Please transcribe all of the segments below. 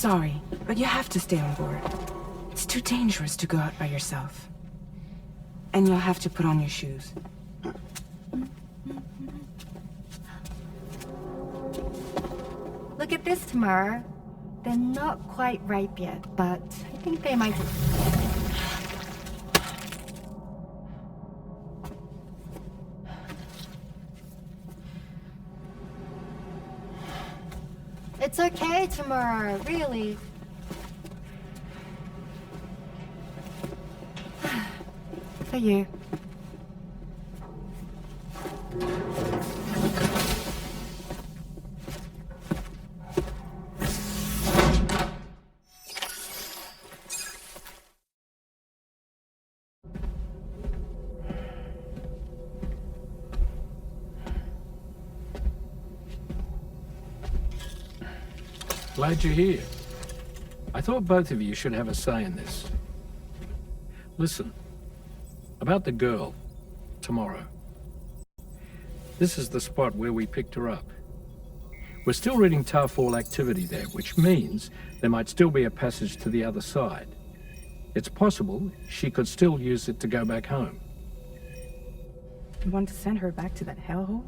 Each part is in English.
sorry, but you have to stay on board. It's too dangerous to go out by yourself. And you'll have to put on your shoes. Look at this, Tamara. They're not quite ripe yet, but I think they might... It's okay, Tamara, really. For you. Glad you're here. I thought both of you should have a say in this. Listen, about the girl, tomorrow. This is the spot where we picked her up. We're still reading Tarfall activity there, which means there might still be a passage to the other side. It's possible she could still use it to go back home. You want to send her back to that hellhole?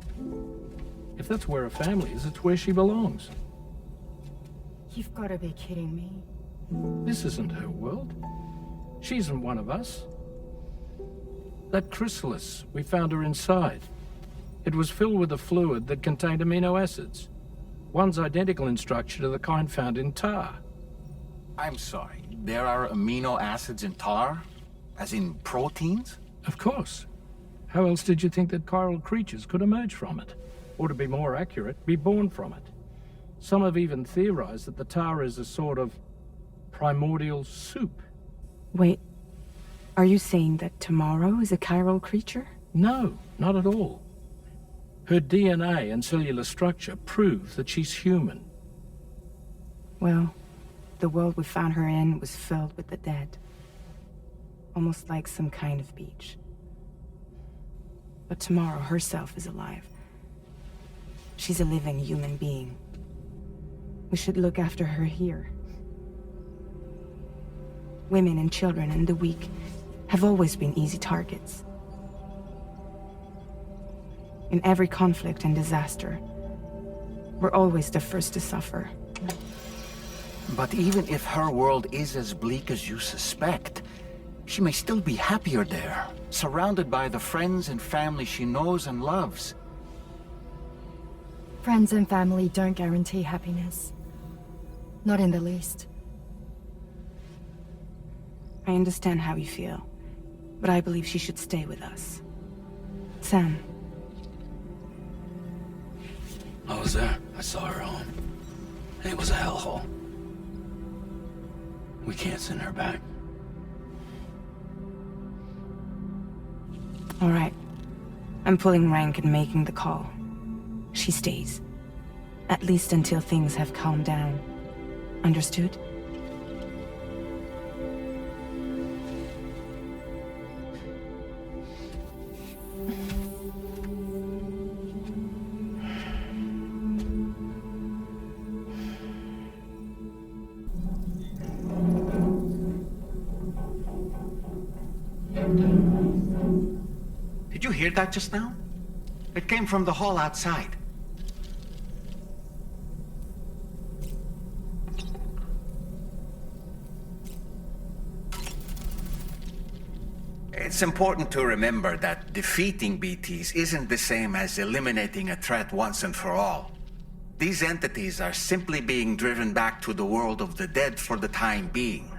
If that's where her family is, it's where she belongs. You've got to be kidding me. This isn't her world. She isn't one of us. That chrysalis, we found her inside. It was filled with a fluid that contained amino acids. One's identical in structure to the kind found in tar. I'm sorry, there are amino acids in tar? As in proteins? Of course. How else did you think that chiral creatures could emerge from it? Or to be more accurate, be born from it? Some have even theorized that the tar is a sort of primordial soup. Wait, are you saying that tomorrow is a chiral creature? No, not at all. Her DNA and cellular structure prove that she's human. Well, the world we found her in was filled with the dead. Almost like some kind of beach. But tomorrow herself is alive. She's a living human being. We should look after her here. Women and children and the weak have always been easy targets. In every conflict and disaster, we're always the first to suffer. But even if her world is as bleak as you suspect, she may still be happier there, surrounded by the friends and family she knows and loves. Friends and family don't guarantee happiness. Not in the least. I understand how you feel, but I believe she should stay with us. Sam. I was there. I saw her home. And it was a hellhole. We can't send her back. All right. I'm pulling rank and making the call. She stays. At least until things have calmed down. Understood? Did you hear that just now? It came from the hall outside. It's important to remember that defeating BTs isn't the same as eliminating a threat once and for all. These entities are simply being driven back to the world of the dead for the time being.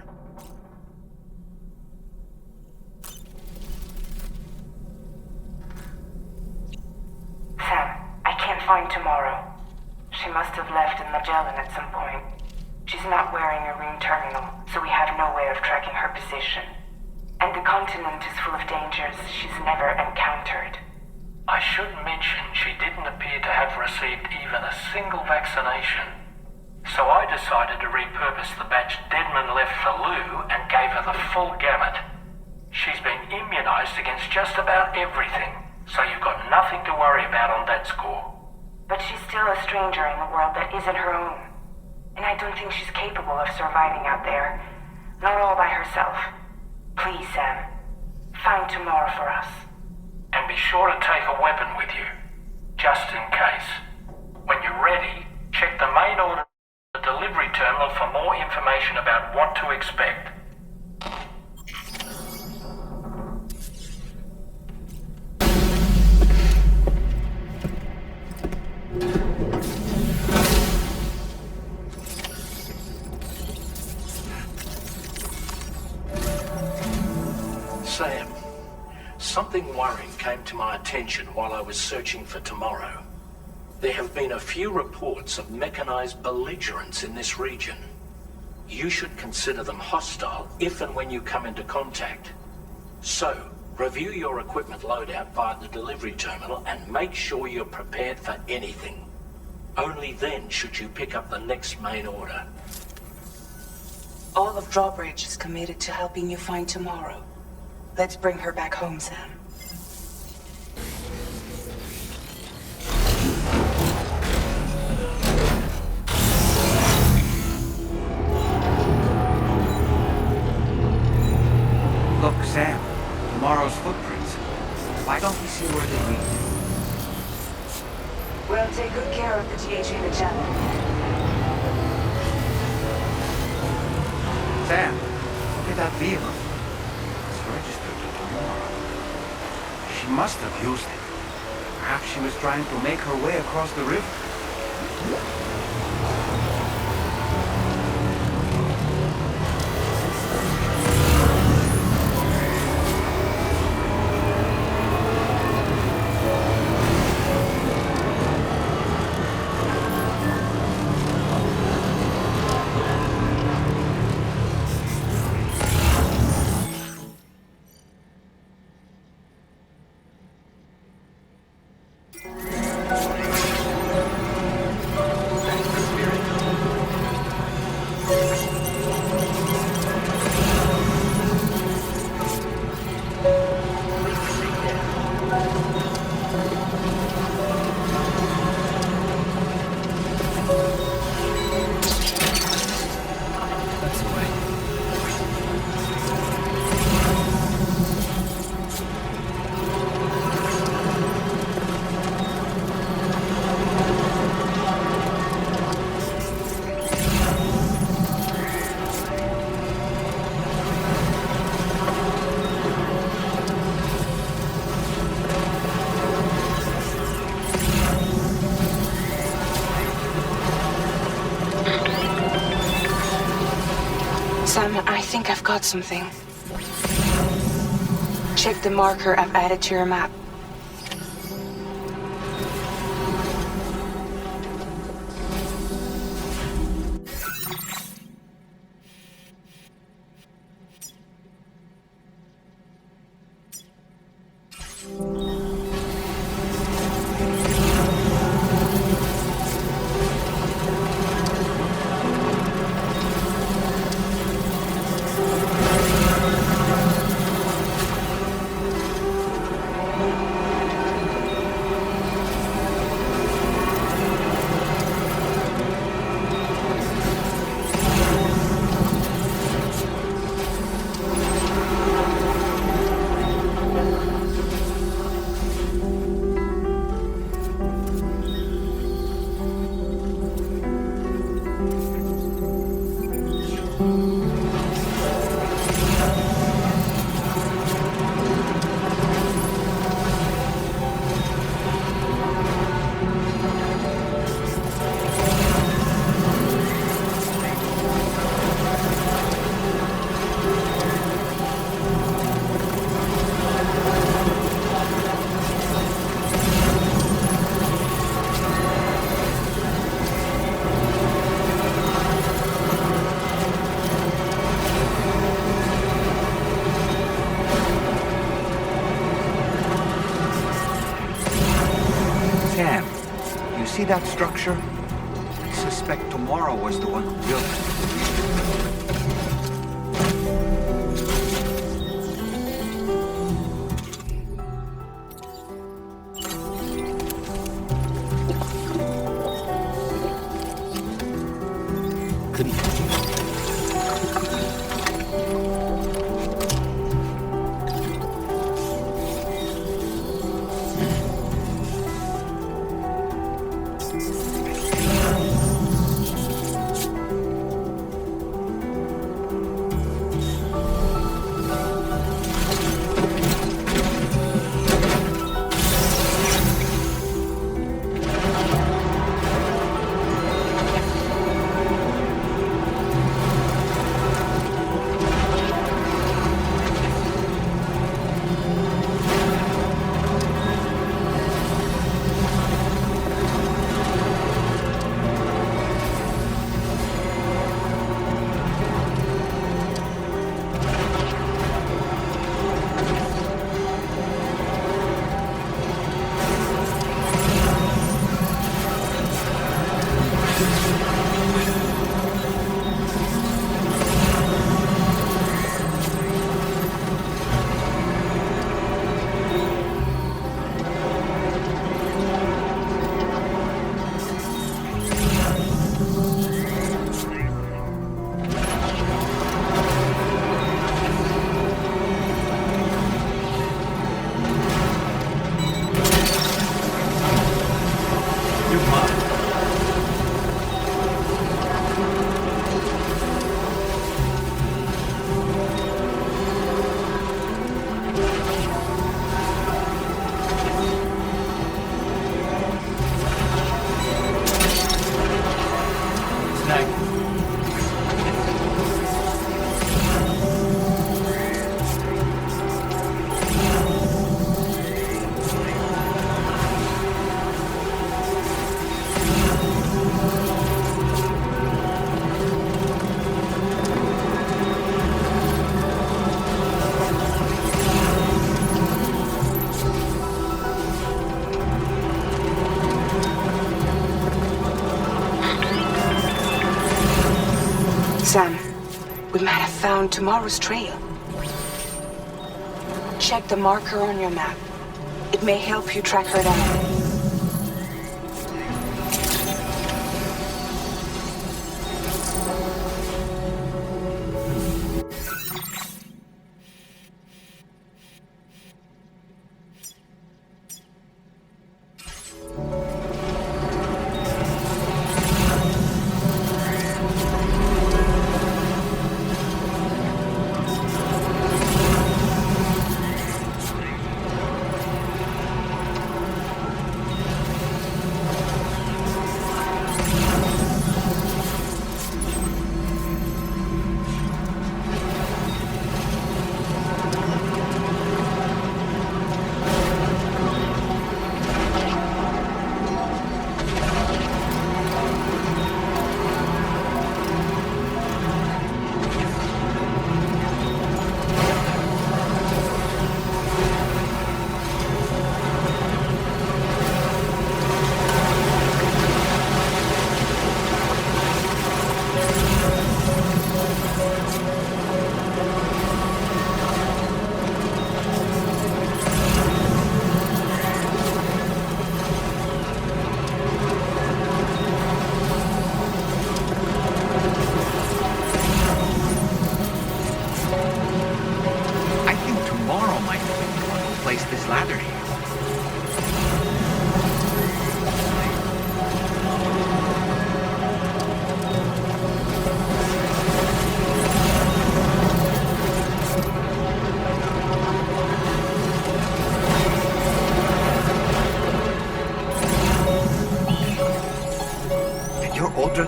Sam, I can't find tomorrow. She must have left in Magellan at some point. She's not wearing a ring terminal, so we have no way of tracking her position. And the continent is full of dangers she's never encountered. I should mention she didn't appear to have received even a single vaccination. So I decided to repurpose the batch Deadman left for Lou and gave her the full gamut. She's been immunized against just about everything, so you've got nothing to worry about on that score. But she's still a stranger in a world that isn't her own. and I don't think she's capable of surviving out there. Not all by herself. Please, Sam. Find tomorrow for us. And be sure to take a weapon with you, just in case. When you're ready, check the main order at the delivery terminal for more information about what to expect. Sam, something worrying came to my attention while I was searching for tomorrow. There have been a few reports of mechanized belligerents in this region. You should consider them hostile if and when you come into contact. So, review your equipment loadout via the delivery terminal and make sure you're prepared for anything. Only then should you pick up the next main order. All of Drawbridge is committed to helping you find tomorrow. Let's bring her back home, Sam. Look, Sam. Tomorrow's footprints. Why don't we see where they lead? We'll take good care of the GH in the channel. Sam, look at that vehicle. It's registered to tomorrow. She must have used it. Perhaps she was trying to make her way across the river. Sam, I think I've got something. Check the marker I've added to your map. See that structure? I suspect Tomorrow was the one who built it. found tomorrow's trail. Check the marker on your map. It may help you track her down.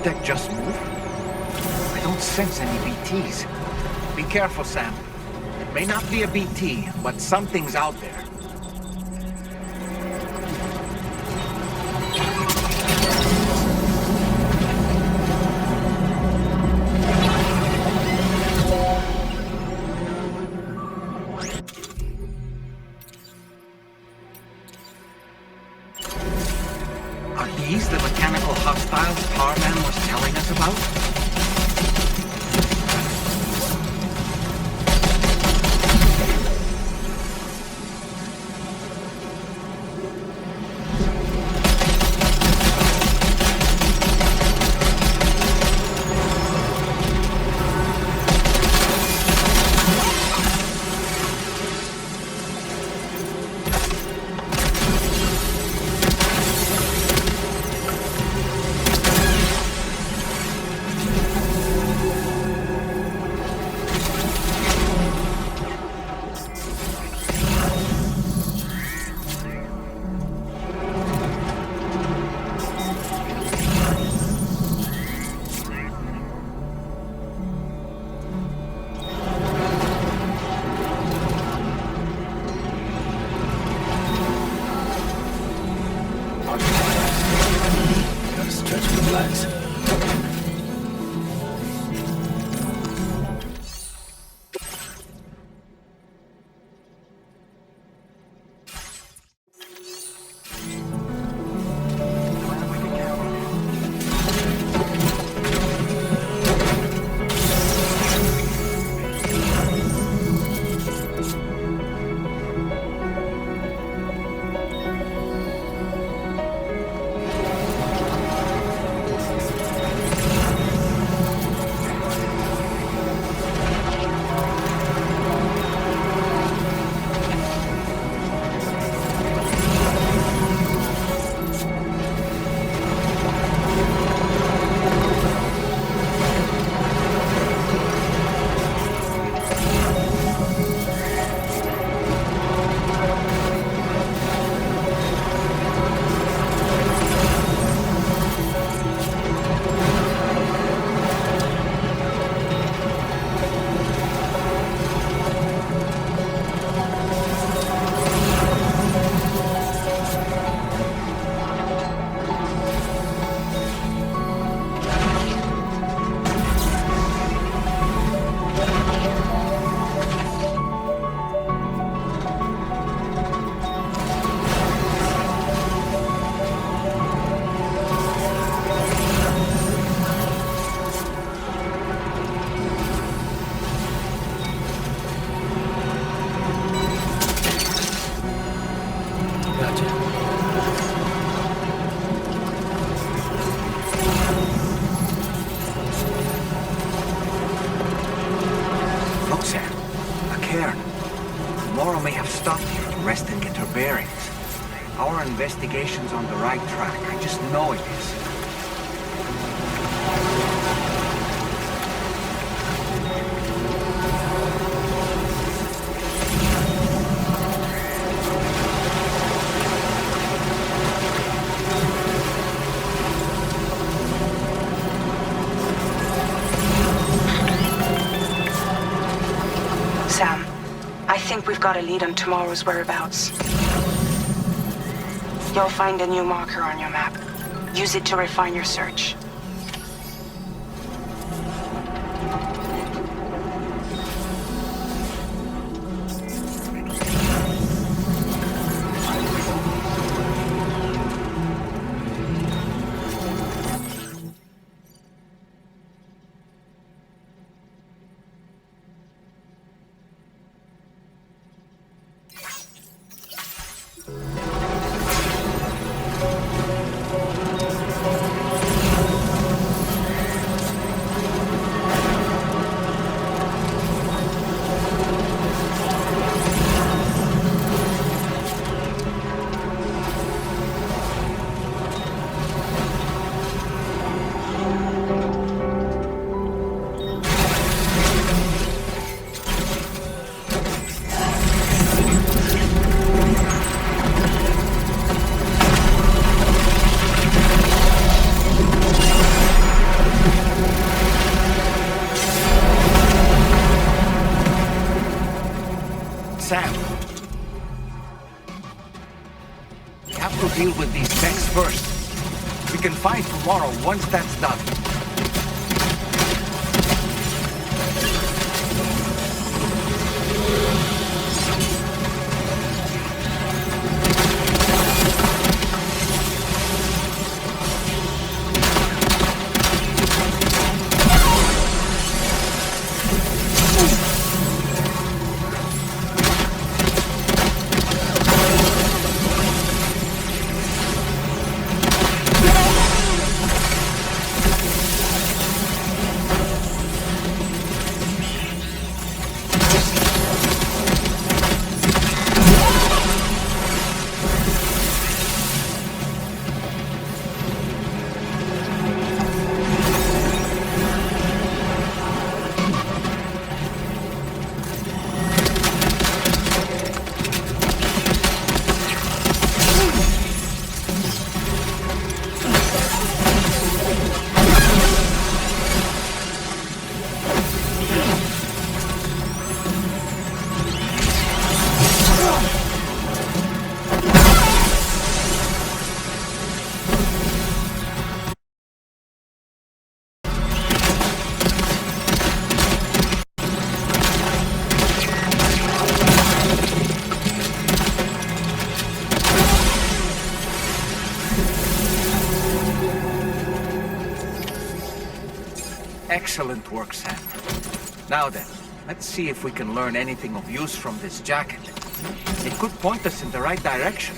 Deck just moved? I don't sense any BTs. Be careful, Sam. It may not be a BT, but something's out there. Are these the mechanical hostiles Tarman was telling us about? Laura may have stopped here to rest and get her bearings. Our investigation's on the right track. I just know it is. Sam, I think we've got a lead on tomorrow's whereabouts. You'll find a new marker on your map. Use it to refine your search. Sam, we have to deal with these mechs first. We can fight tomorrow once that's done. Excellent work, Sam. Now then, let's see if we can learn anything of use from this jacket. It could point us in the right direction.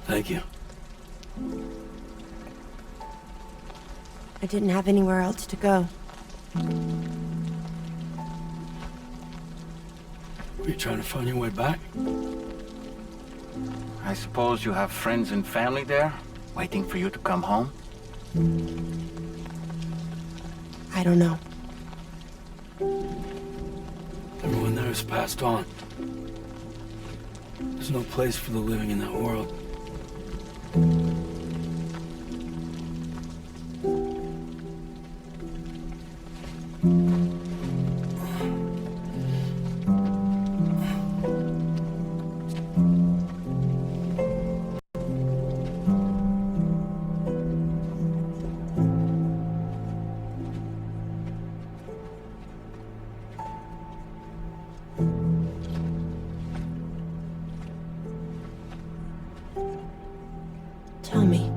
Thank you. I didn't have anywhere else to go. Were you trying to find your way back? I suppose you have friends and family there, waiting for you to come home? I don't know. Everyone there has passed on. There's no place for the living in that world. Tell me,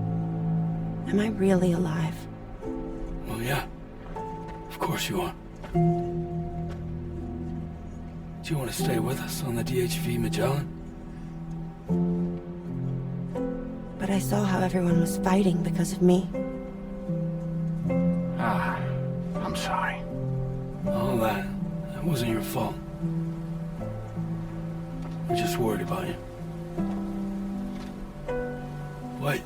am I really alive? Well, yeah. Of course you are. Do you want to stay with us on the DHV Magellan? But I saw how everyone was fighting because of me. I'm sorry. All that wasn't your fault. We're just worried about you. Wait.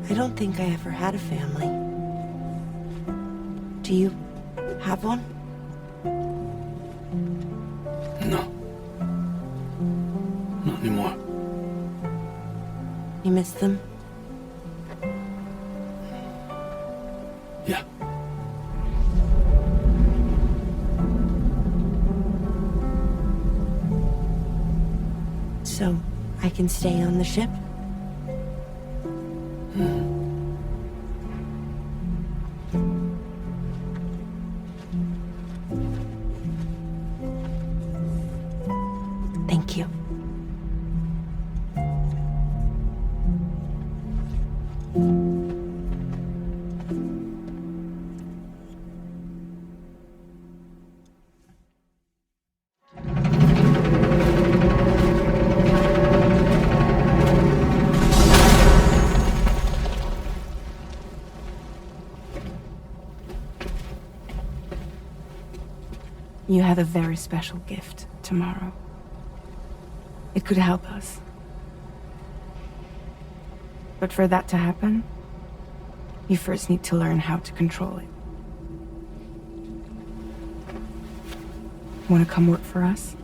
I don't think I ever had a family. Do you have one? No. Not anymore. You miss them? Yeah. So, I can stay on the ship? Thank you. You have a very special gift tomorrow. It could help us. But for that to happen, you first need to learn how to control it. Want to come work for us?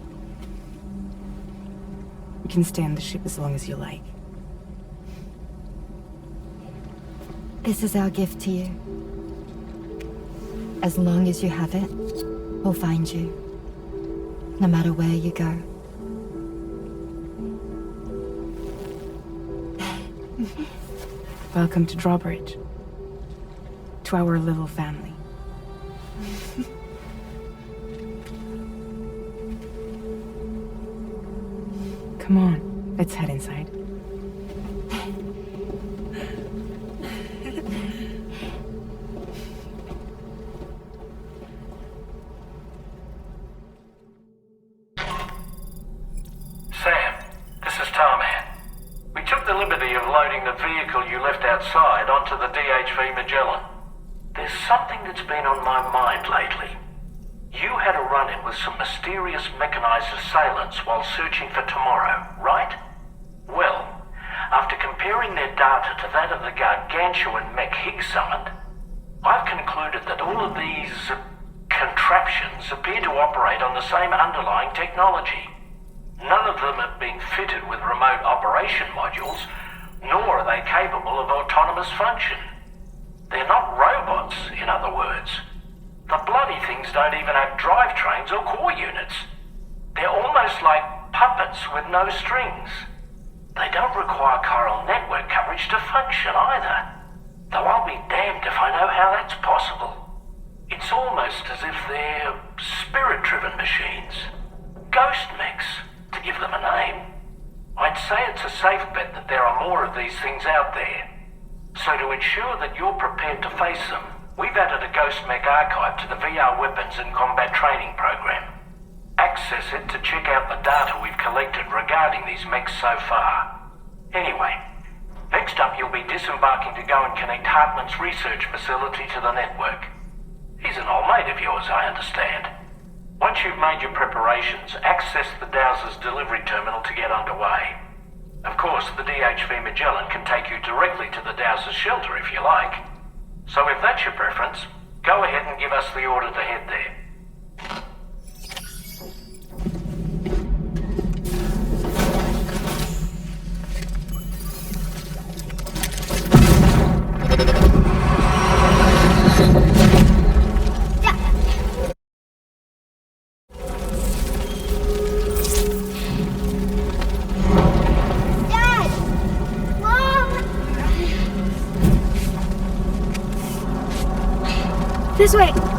You can stay on the ship as long as you like. This is our gift to you. As long as you have it, we'll find you. No matter where you go. Welcome to Drawbridge. To our little family. Come on, let's head inside. Sam, this is Tarman. We took the liberty of loading the vehicle you left outside onto the DHV Magellan. There's something that's been on my mind lately. You had a run-in with some mysterious mechanized assailants while searching for tomorrow, right? Well, after comparing their data to that of the gargantuan mech Higgs summoned, I've concluded that all of these contraptions appear to operate on the same underlying technology. None of them have been fitted with remote operation modules, nor are they capable of autonomous function. They're not robots, in other words. The bloody things don't even have drivetrains or core units. They're almost like puppets with no strings. They don't require chiral network coverage to function either. Though I'll be damned if I know how that's possible. It's almost as if they're spirit-driven machines. Ghost mechs, to give them a name. I'd say it's a safe bet that there are more of these things out there. So to ensure that you're prepared to face them, we've added a Ghost Mech archive to the VR weapons and combat training program. Access access it to check out the data we've collected regarding these mechs so far. Anyway, next up you'll be disembarking to go and connect Heartman's research facility to the network. He's an old mate of yours, I understand. Once you've made your preparations, access the Dowser's delivery terminal to get underway. Of course, the DHV Magellan can take you directly to the Dowser's shelter if you like. So if that's your preference, go ahead and give us the order to head there. This way!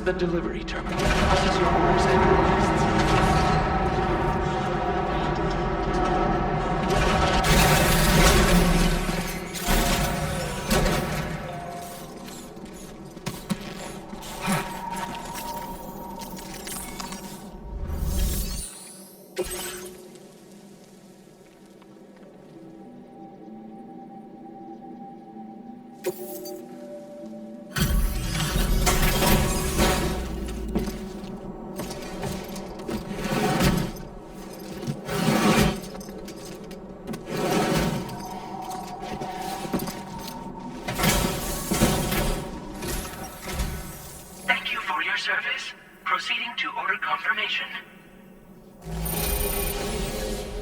The delivery terminal. Process your orders and requests. service. Proceeding to order confirmation.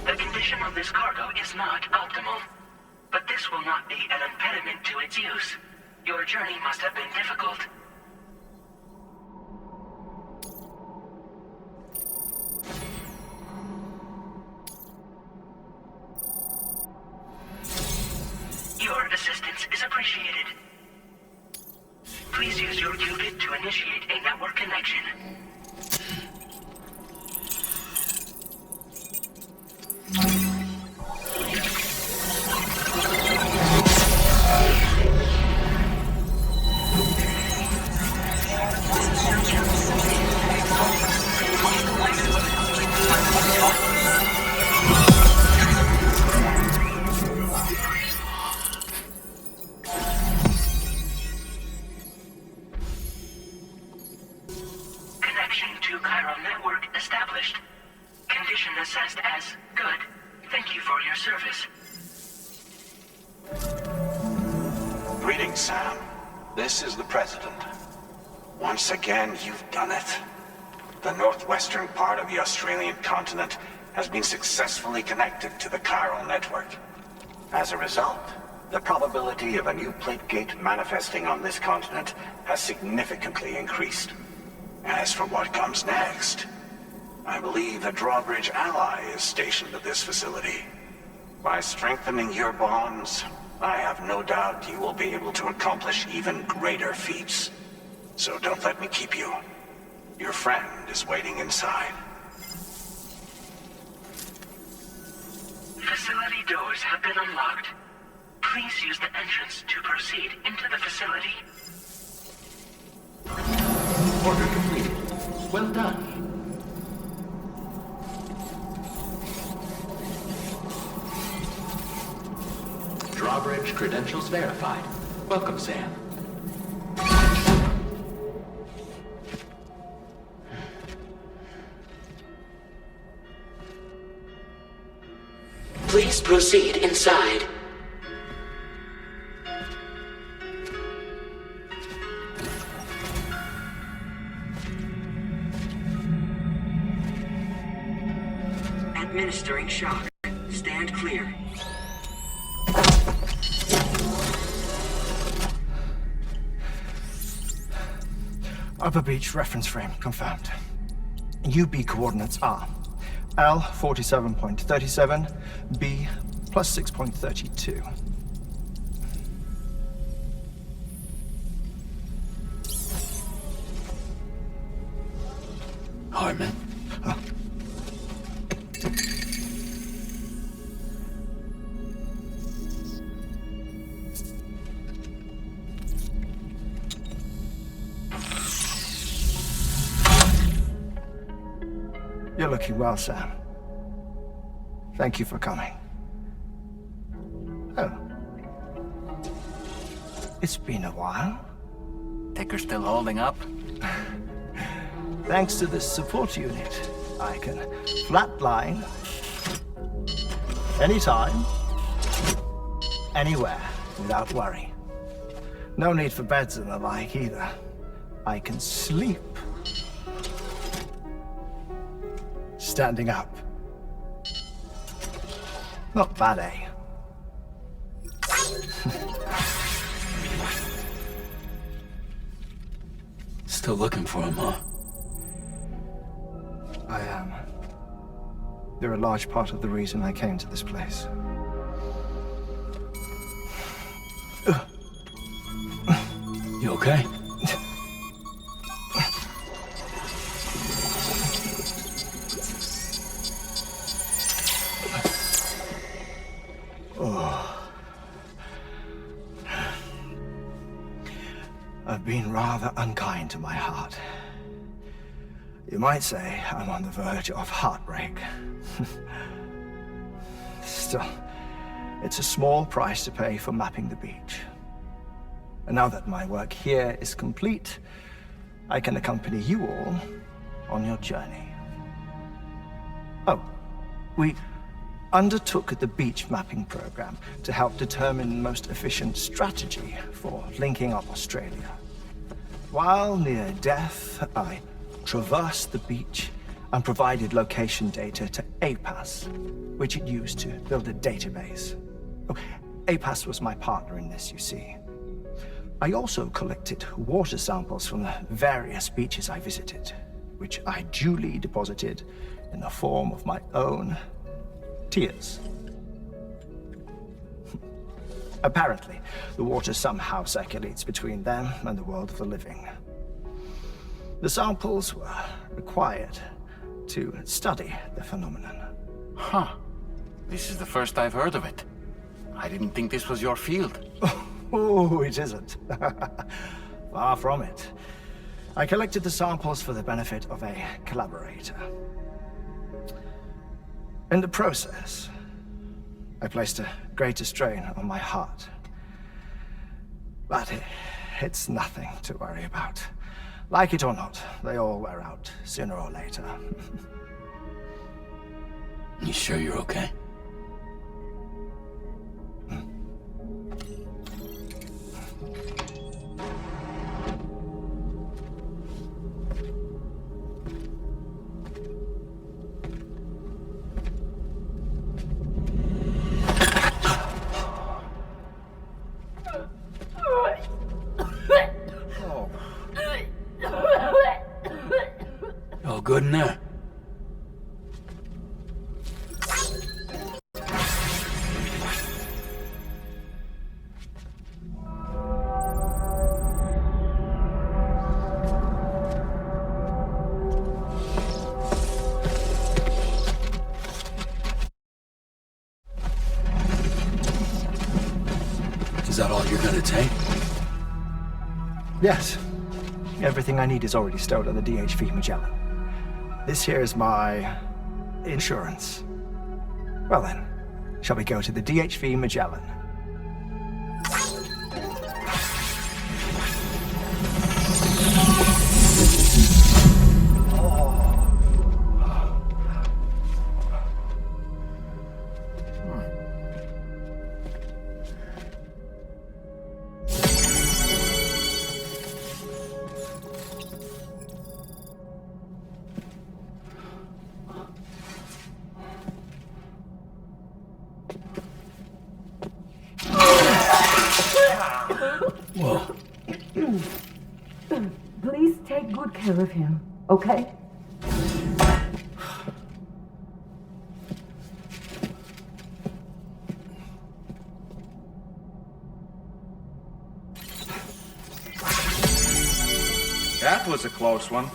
The condition of this cargo is not optimal, but this will not be an impediment to its use. Your journey must have been difficult. Your assistance is appreciated. Please use your qubit to initiate a network connection. Connection to chiral network established. Condition assessed as good. Thank you for your service. Greetings, Sam. This is the President. Once again, you've done it. The northwestern part of the Australian continent has been successfully connected to the chiral network. As a result, the probability of a new plate gate manifesting on this continent has significantly increased. As for what comes next, I believe a drawbridge ally is stationed at this facility. By strengthening your bonds, I have no doubt you will be able to accomplish even greater feats. So don't let me keep you. Your friend is waiting inside. Facility doors have been unlocked. Please use the entrance to proceed into the facility. Order completed. Well done. Drawbridge credentials verified. Welcome, Sam. Please proceed inside. Administering shock. Stand clear. Upper Beach reference frame confirmed. UB coordinates are L 47.37, B plus 6.32. Heartman. You're looking well, Sam. Thank you for coming. Oh. It's been a while. Ticker still holding up? Thanks to this support unit, I can flatline anytime, anywhere, without worry. No need for beds and the like either. I can sleep standing up. Not bad, eh? Still looking for him, huh? I am. They're a large part of the reason I came to this place. You okay? I've been rather unkind to my heart. You might say I'm on the verge of heartbreak. Still, it's a small price to pay for mapping the beach. And now that my work here is complete, I can accompany you all on your journey. Oh, we undertook the beach mapping program to help determine the most efficient strategy for linking up Australia. While near Death, I traversed the beach and provided location data to APAS, which it used to build a database. Oh, APAS was my partner in this, you see. I also collected water samples from the various beaches I visited, which I duly deposited in the form of my own tears. Apparently, the water somehow circulates between them and the world of the living. The samples were required to study the phenomenon. Huh. This is the first I've heard of it. I didn't think this was your field. Oh, it isn't. Far from it. I collected the samples for the benefit of a collaborator. In the process, I placed a greater strain on my heart. But it's nothing to worry about. Like it or not, they all wear out sooner or later. You sure you're okay? All good in there? Is that all you're gonna take? Yes. Everything I need is already stored on the DHV Magellan. This here is my insurance. Well then, shall we go to the DHV Magellan? Whoa. Please take good care of him, okay? That was a close one.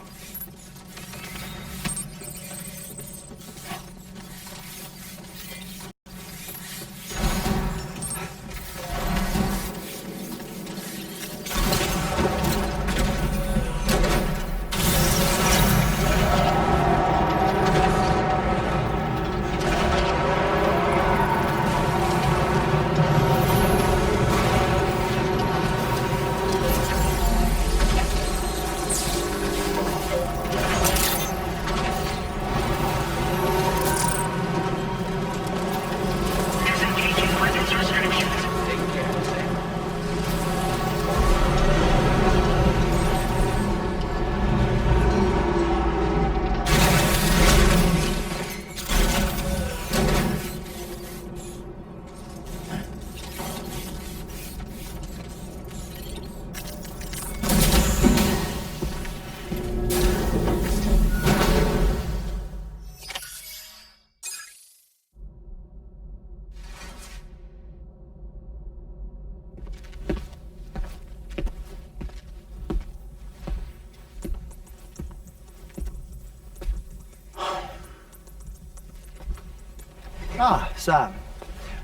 Ah, Sam.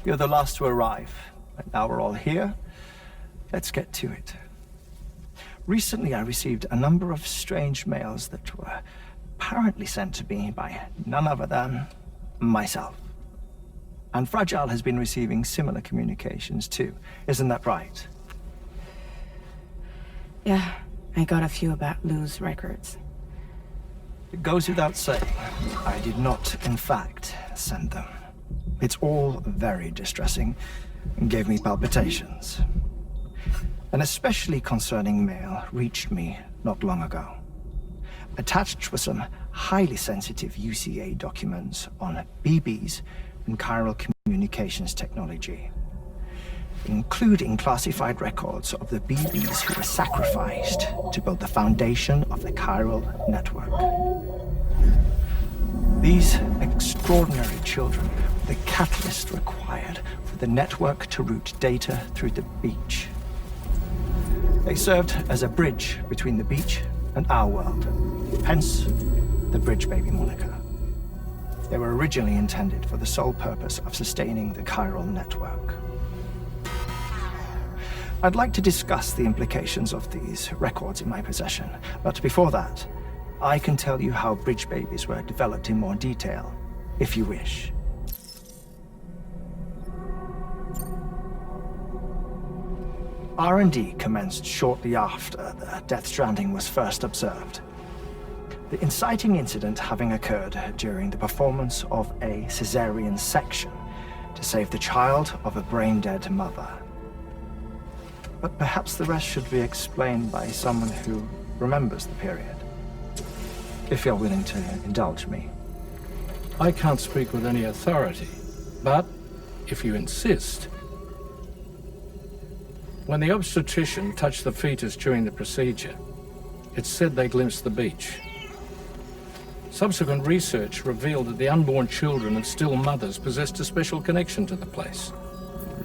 You're the last to arrive. And now we're all here. Let's get to it. Recently, I received a number of strange mails that were apparently sent to me by none other than myself. And Fragile has been receiving similar communications too. Isn't that right? Yeah, I got a few about Lou's records. It goes without saying, I did not, in fact, send them. It's all very distressing and gave me palpitations. An especially concerning mail reached me not long ago. Attached were some highly sensitive UCA documents on BBs and chiral communications technology, including classified records of the BBs who were sacrificed to build the foundation of the chiral network. These extraordinary children were the catalyst required for the network to route data through the beach. They served as a bridge between the beach and our world, hence the Bridge Baby moniker. They were originally intended for the sole purpose of sustaining the chiral network. I'd like to discuss the implications of these records in my possession, but before that, I can tell you how Bridge Babies were developed in more detail, if you wish. R&D commenced shortly after the Death Stranding was first observed. The inciting incident having occurred during the performance of a cesarean section to save the child of a brain-dead mother. But perhaps the rest should be explained by someone who remembers the period. If you're willing to indulge me. I can't speak with any authority, but if you insist. When the obstetrician touched the fetus during the procedure, it's said they glimpsed the beach. Subsequent research revealed that the unborn children and still mothers possessed a special connection to the place.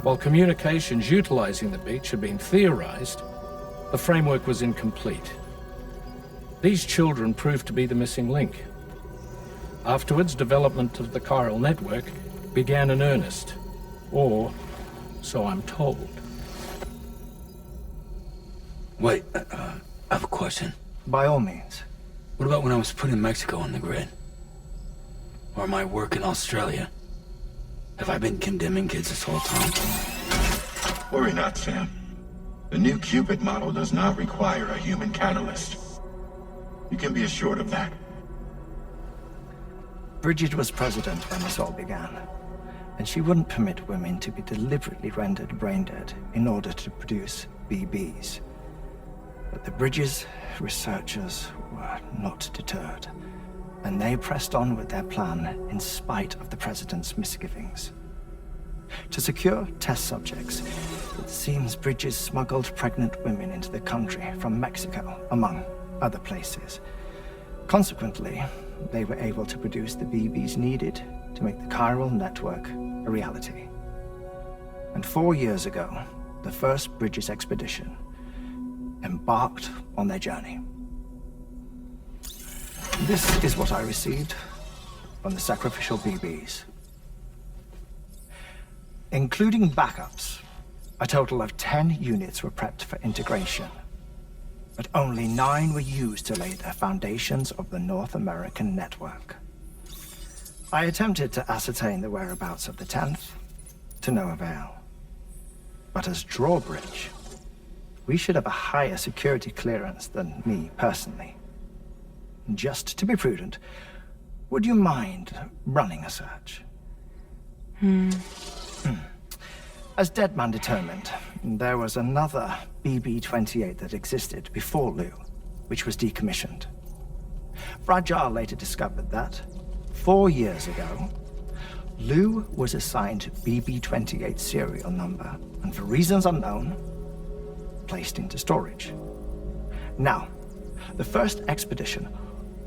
While communications utilizing the beach had been theorized, the framework was incomplete. These children proved to be the missing link. Afterwards, development of the chiral network began in earnest, or so I'm told. Wait, I have a question. By all means. What about when I was putting Mexico on the grid? Or my work in Australia? Have I been condemning kids this whole time? Worry not, Sam. The new Cupid model does not require a human catalyst. You can be assured of that. Bridget was president when this all began, and she wouldn't permit women to be deliberately rendered brain-dead in order to produce BBs. But the Bridges researchers were not deterred, and they pressed on with their plan in spite of the president's misgivings. To secure test subjects, it seems Bridges smuggled pregnant women into the country from Mexico, among other places. Consequently, they were able to produce the BBs needed to make the chiral network a reality. And 4 years ago, the first Bridges expedition embarked on their journey. This is what I received from the sacrificial BBs. Including backups, a total of 10 units were prepped for integration, but only 9 were used to lay the foundations of the North American network. I attempted to ascertain the whereabouts of the 10th, to no avail. But as drawbridge, we should have a higher security clearance than me personally. Just to be prudent, would you mind running a search? As Deadman determined, there was another BB-28 that existed before Lou, which was decommissioned. Fragile later discovered that, 4 years ago, Lou was assigned BB-28 serial number, and for reasons unknown, placed into storage. Now, the first expedition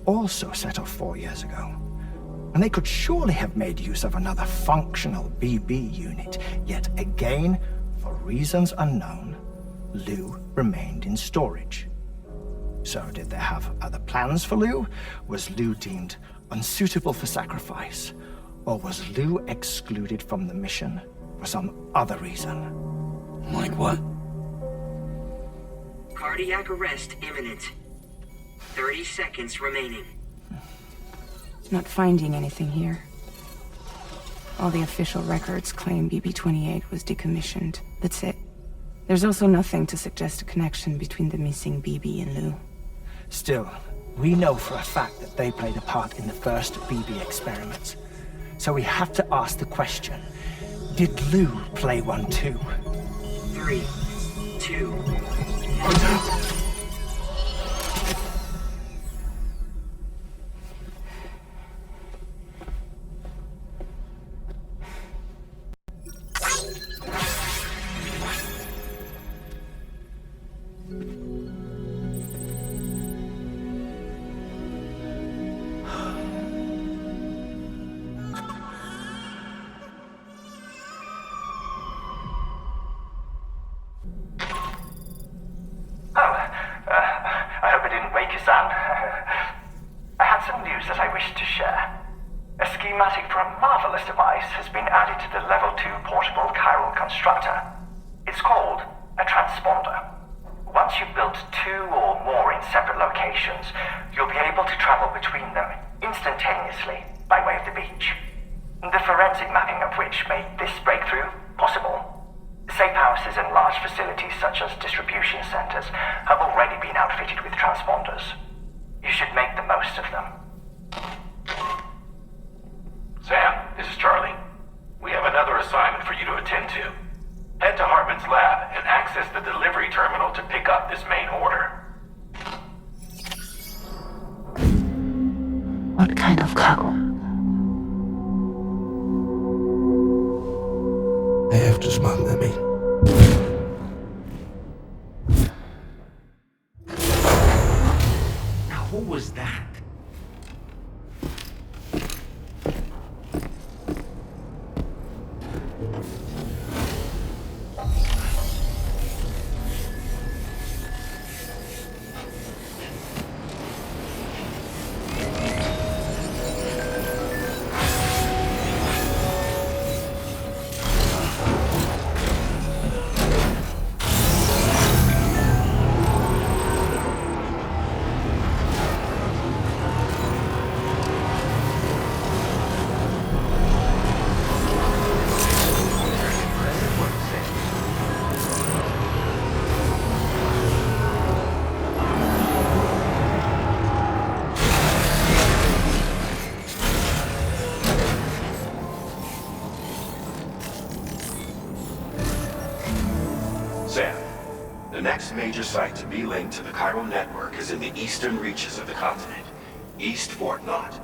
also set off 4 years ago, and they could surely have made use of another functional BB unit, yet again, for reasons unknown, Lou remained in storage. So did they have other plans for Lou? Was Lou deemed unsuitable for sacrifice? Or was Lou excluded from the mission for some other reason? Like what? Cardiac arrest imminent. 30 seconds remaining. Not finding anything here. All the official records claim BB-28 was decommissioned. That's it. There's also nothing to suggest a connection between the missing BB and Lou. Still, we know for a fact that they played a part in the first BB experiments. So we have to ask the question, did Lou play one too? 3, 2, 1. marvelous device has been added to the Level 2 portable chiral constructor. It's called a transponder. Once you've built 2 or more in separate locations, you'll be able to travel between them instantaneously by way of the beach. The forensic mapping of which made this breakthrough possible. Safe houses and large facilities such as distribution centers have already been outfitted with transponders. You should make the most of them. Sam, this is Charlie. We have another assignment for you to attend to. Head to Heartman's lab and access the delivery terminal to pick up this main order. What kind of cargo? I have to smuggle them in. Now, who was that? The next major site to be linked to the chiral network is in the eastern reaches of the continent, East Fort Knott.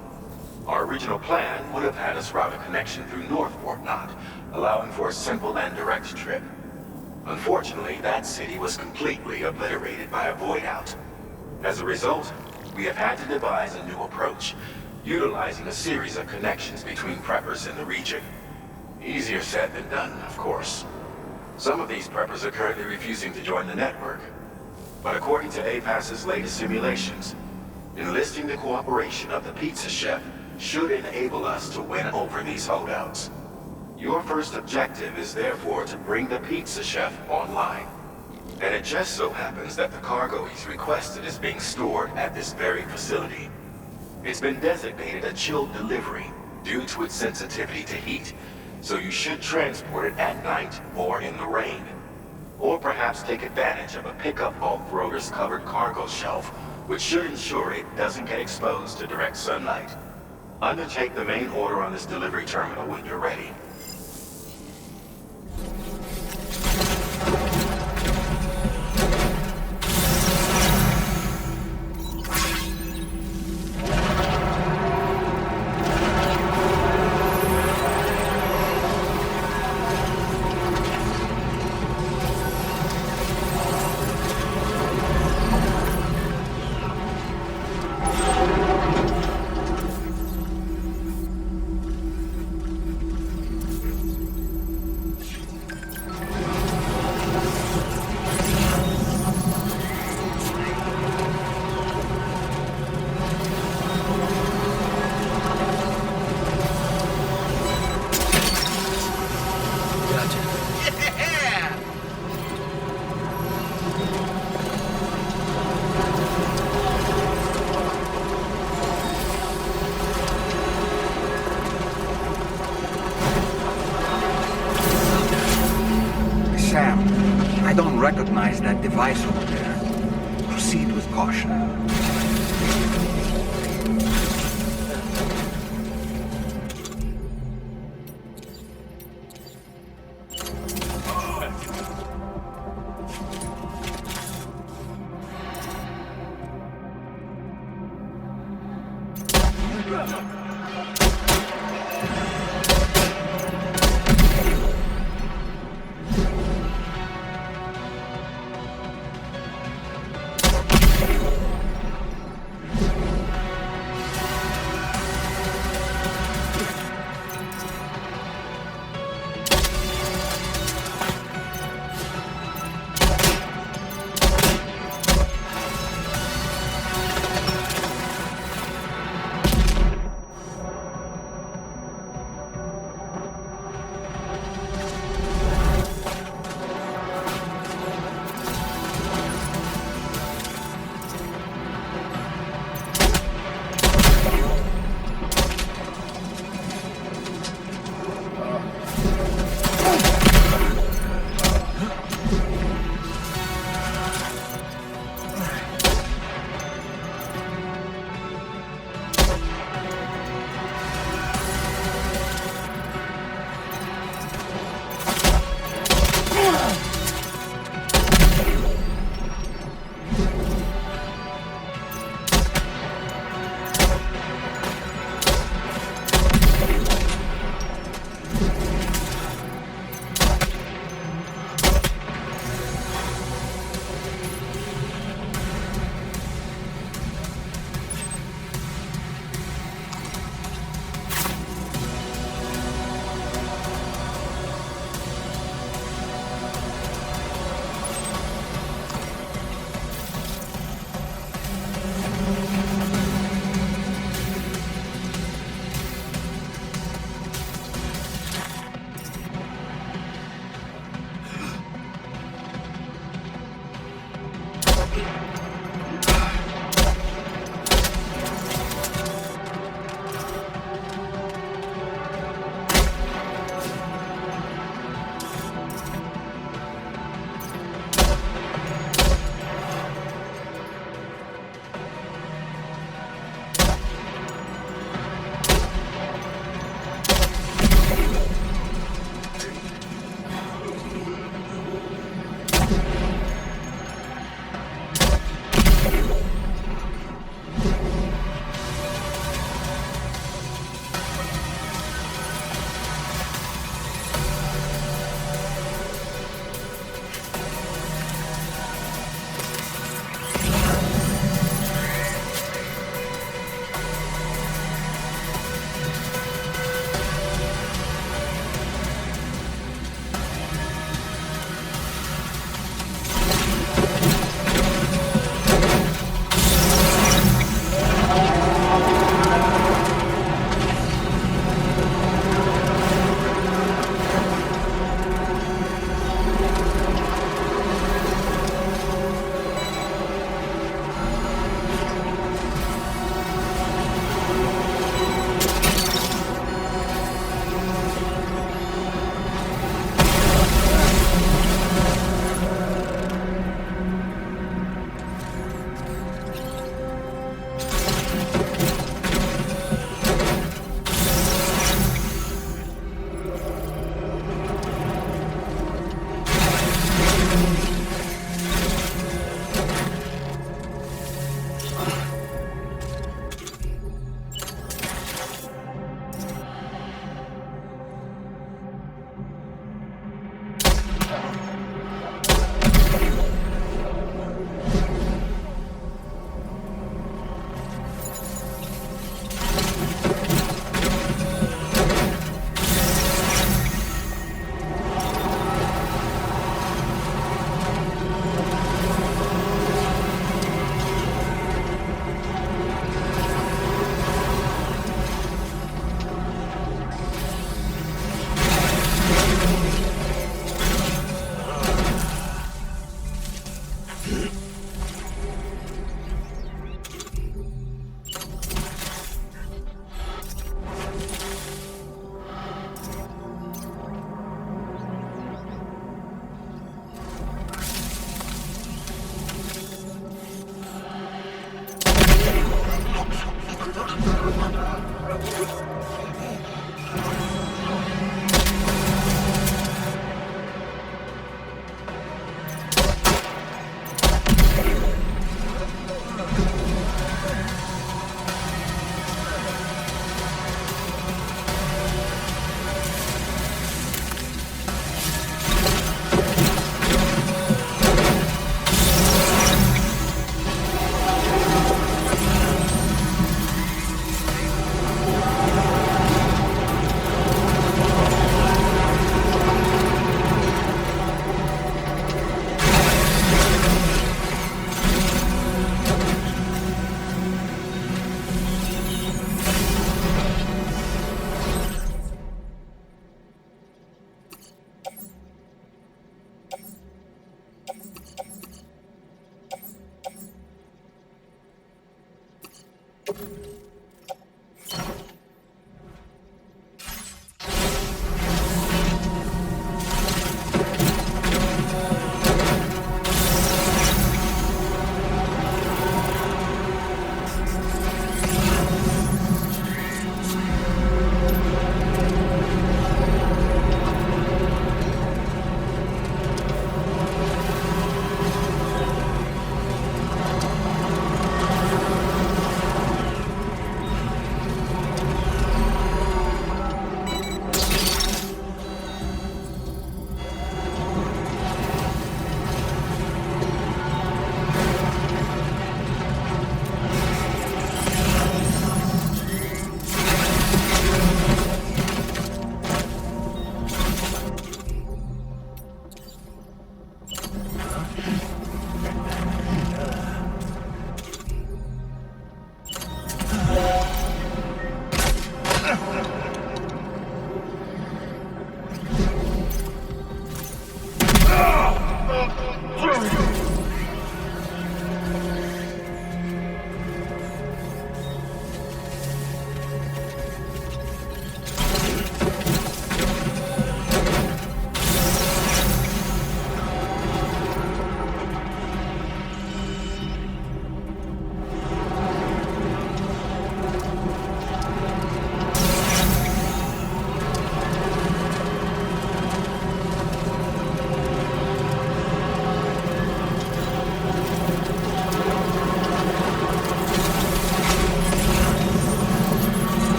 Our original plan would have had us route a connection through North Fort Knott, allowing for a simple and direct trip. Unfortunately, that city was completely obliterated by a void-out. As a result, we have had to devise a new approach, utilizing a series of connections between preppers in the region. Easier said than done, of course. Some of these preppers are currently refusing to join the network. But according to APAS's latest simulations, enlisting the cooperation of the pizza chef should enable us to win over these holdouts. Your first objective is therefore to bring the pizza chef online. And it just so happens that the cargo he's requested is being stored at this very facility. It's been designated a chilled delivery due to its sensitivity to heat, so you should transport it at night or in the rain. Or perhaps take advantage of a pickup off-roader's covered cargo shelf, which should ensure it doesn't get exposed to direct sunlight. Undertake the main order on this delivery terminal when you're ready. Recognize that device over there. Proceed with caution.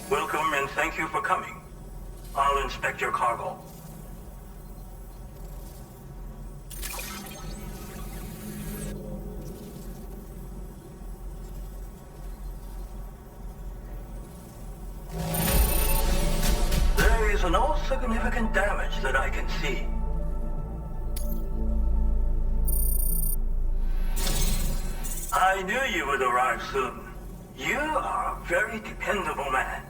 Welcome and thank you for coming. I'll inspect your cargo. There is no significant damage that I can see. I knew you would arrive soon. You are a very dependable man.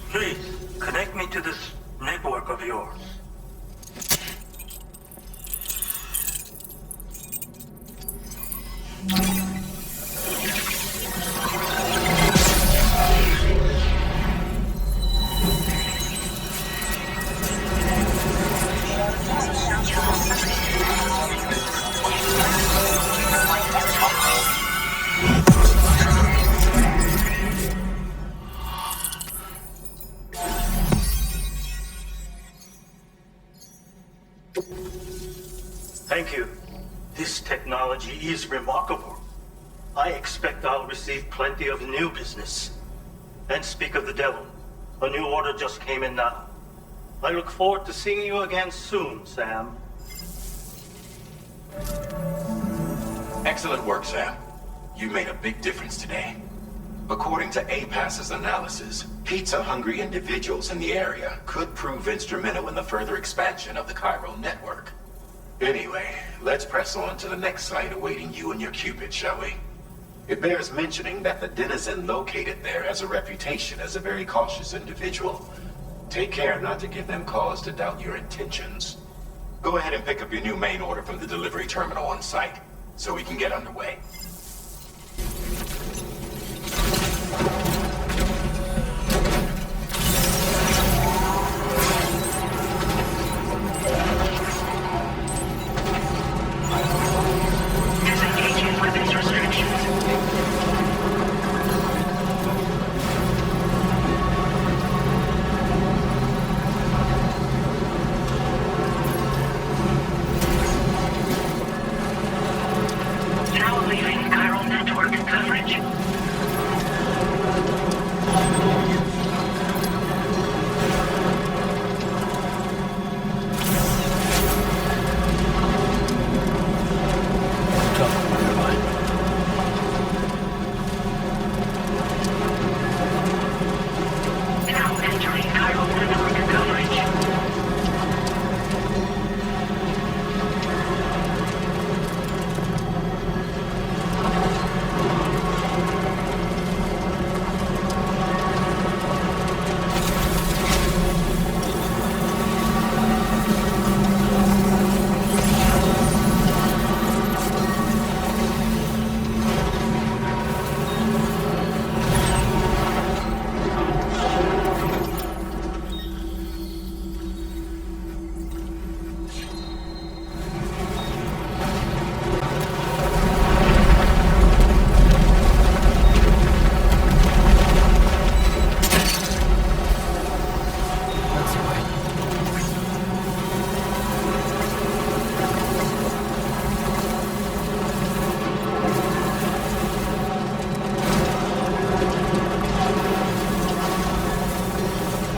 Please, connect me to this network of yours. Thank you. This technology is remarkable. I expect I'll receive plenty of new business. And speak of the devil, a new order just came in now. I look forward to seeing you again soon, Sam. Excellent work, Sam. You made a big difference today. According to APAS's analysis, pizza-hungry individuals in the area could prove instrumental in the further expansion of the Chiral network. Anyway, let's press on to the next site awaiting you and your Cupid, shall we? It bears mentioning that the denizen located there has a reputation as a very cautious individual. Take care not to give them cause to doubt your intentions. Go ahead and pick up your new main order from the delivery terminal on site, so we can get underway. Disengaging weapons restrictions. Now leaving chiral network coverage. Now entering chiral network coverage.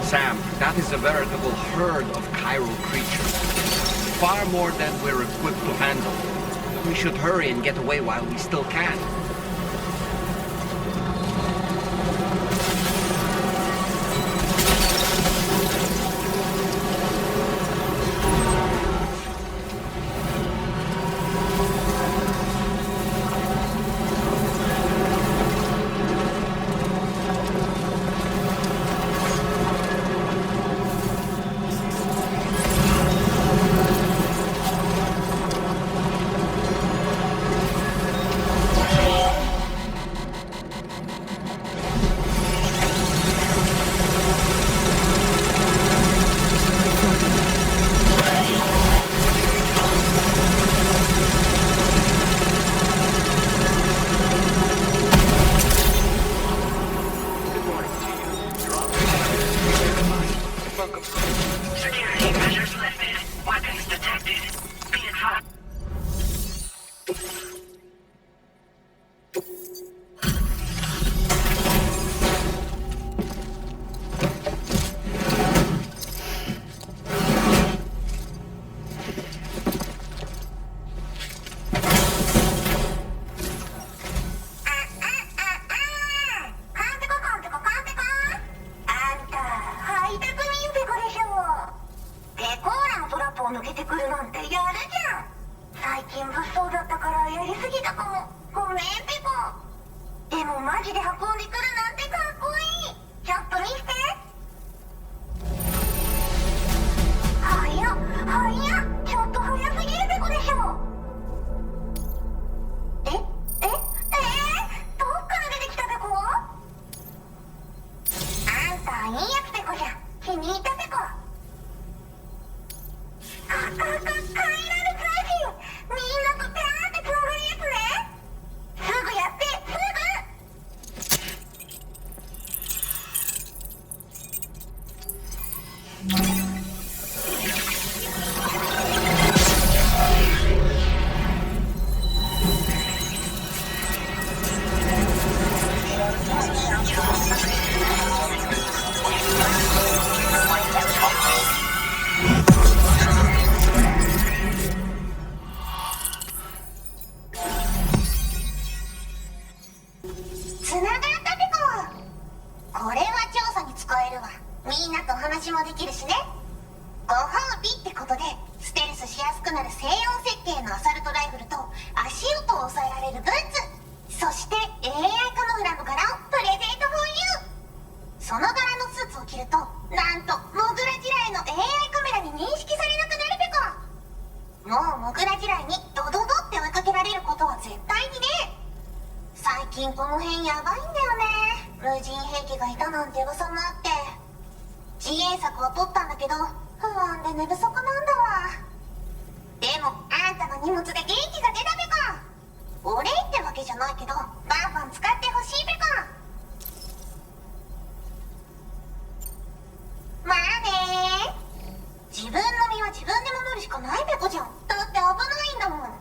Sam, that is a veritable herd of chiral creatures. Far more than we're equipped to handle. We should hurry and get away while we still can. Security measures lifted. Weapons detected. Be advised. 近この辺やばいんだよね。無人兵器がいたなんて噂もあって。自衛策は取ったんだけど、不安で寝不足なんだわ。でもあんたの荷物で元気が出たべか。お礼ってわけじゃないけど、バンバン使ってほしいべか。まあねー。自分の身は自分で守るしかないべこじゃん。だって危ないんだもん。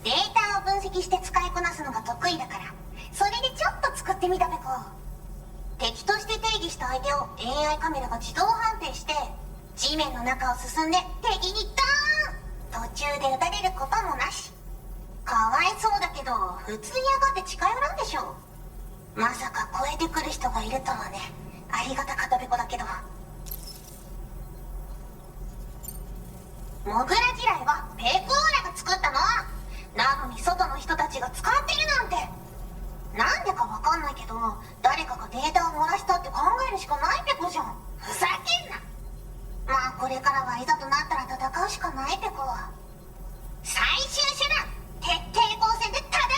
データを分析して使いこなすのが得意だから、それでちょっと作ってみたべか。敵として定義した相手を AI カメラが自動判定して、地面の中を進んで敵にドーン。途中で撃たれることもなし。かわいそうだけど、普通に上がって近寄らんでしょ。まさか超えてくる人がいるとはね。ありがたかったべこだけど。モグラ地雷はペコーラが作ったの。なのに外の人たちが使ってるなんて。なんでかわかんないけど、誰かがデータを漏らしたって考えるしかないペコじゃん。ふざけんな。まあこれからはいざとなったら戦うしかないペコ。最終手段、徹底抗戦で戦うペ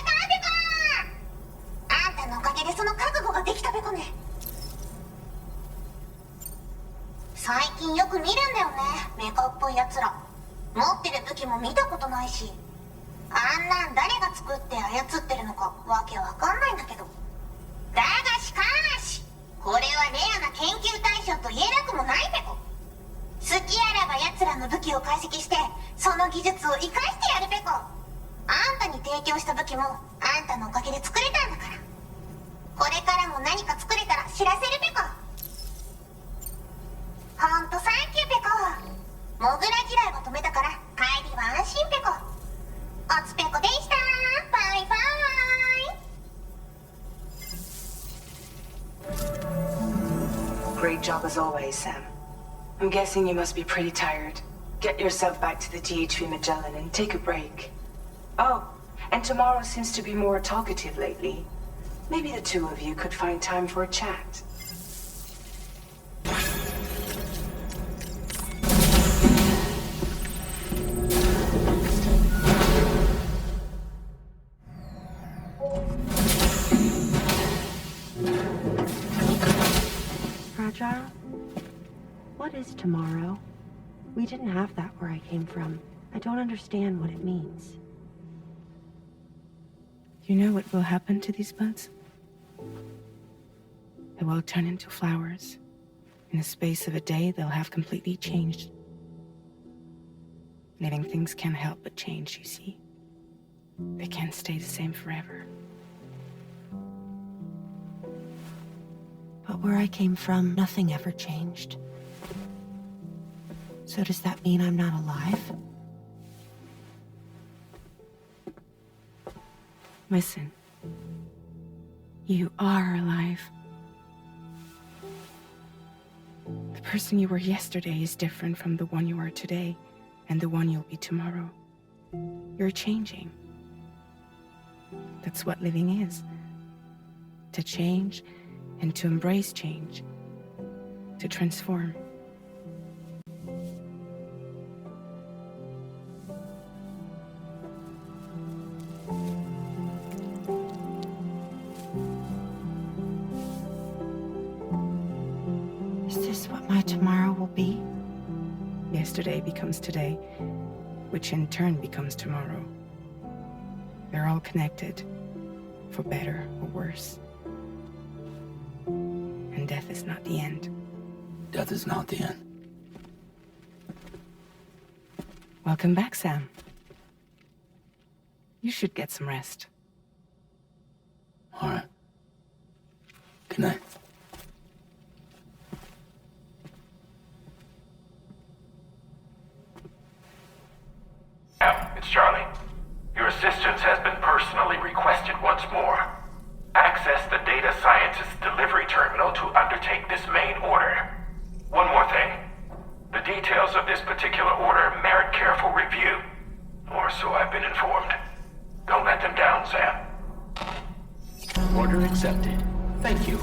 コ。あんたのおかげでその覚悟ができたペコね。最近よく見るんだよね、メカっぽいやつら。持ってる武器も見たことないし、あんなん誰が作って操ってるのかわけわかんないんだけど。だがしかし、これはレアな研究対象と言えなくもないペコ。好きあらば奴らの武器を解析して、その技術を生かしてやるペコ。あんたに提供した武器もあんたのおかげで作れたんだから。これからも何か作れたら知らせるペコ。ほんとサンキューペコ。モグラ地雷を止めたから帰りは安心ペコ。おつペコでした。バイバイ。 Great job as always, Sam. I'm guessing you must be pretty tired. Get yourself back to the DHV Magellan and take a break. Oh, and tomorrow seems to be more talkative lately. Maybe the two of you could find time for a chat. Fragile? What is tomorrow? We didn't have that where I came from. I don't understand what it means. You know what will happen to these buds? They will turn into flowers. In the space of a day, they'll have completely changed. Living things can't help but change, you see. They can't stay the same forever. But where I came from, nothing ever changed. So does that mean I'm not alive? Listen. You are alive. The person you were yesterday is different from the one you are today, and the one you'll be tomorrow. You're changing. That's what living is. To change, and to embrace change. To transform. Is this what my tomorrow will be? Yesterday becomes today, which in turn becomes tomorrow. They're all connected, for better or worse. And death is not the end. Death is not the end. Welcome back, Sam. You should get some rest. All right. Good night. Yeah, it's Charlie. Your assistance has been personally requested once more. Access the data scientist's delivery terminal to undertake this main order. One more thing. The details of this particular order merit careful review. Or so I've been informed. Don't let them down, Sam. Order accepted. Thank you.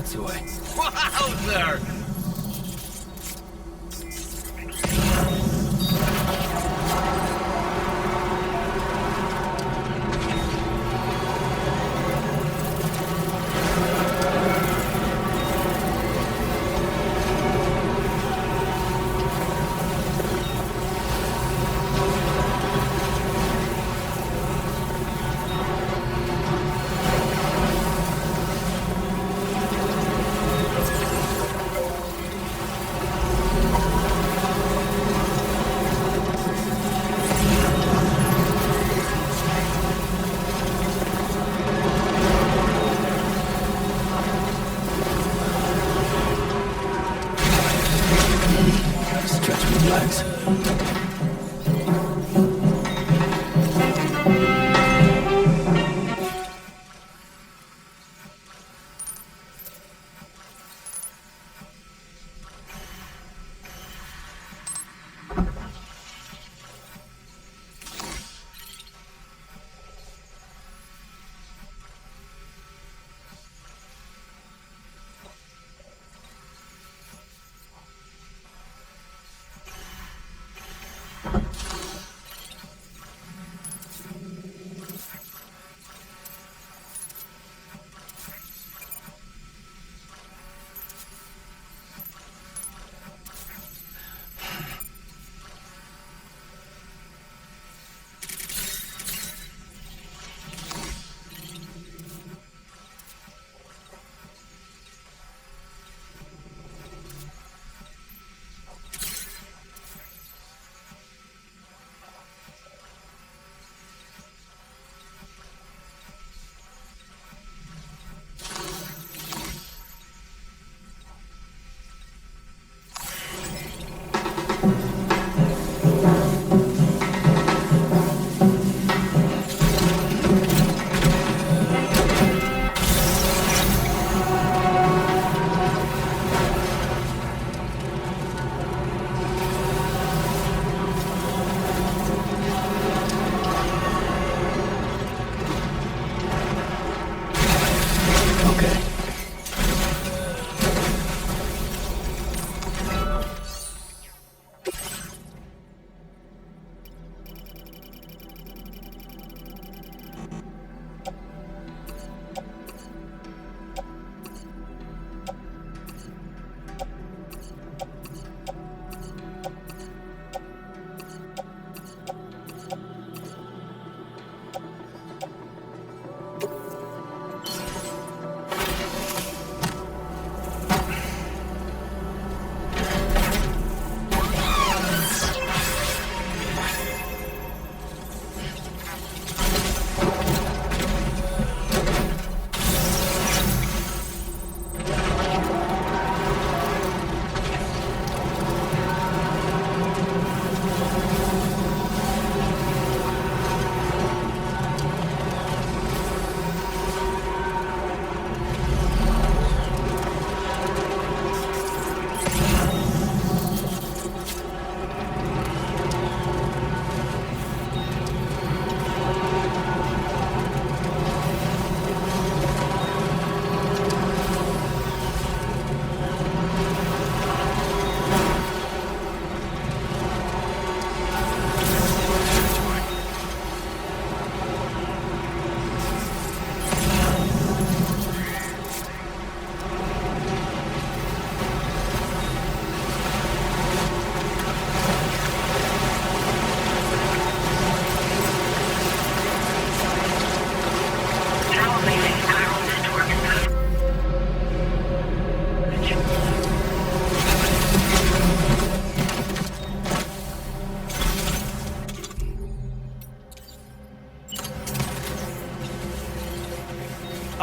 minutes away. Wowzer!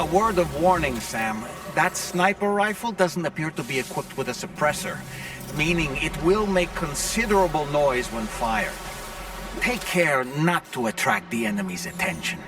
A word of warning, Sam. That sniper rifle doesn't appear to be equipped with a suppressor, meaning it will make considerable noise when fired. Take care not to attract the enemy's attention.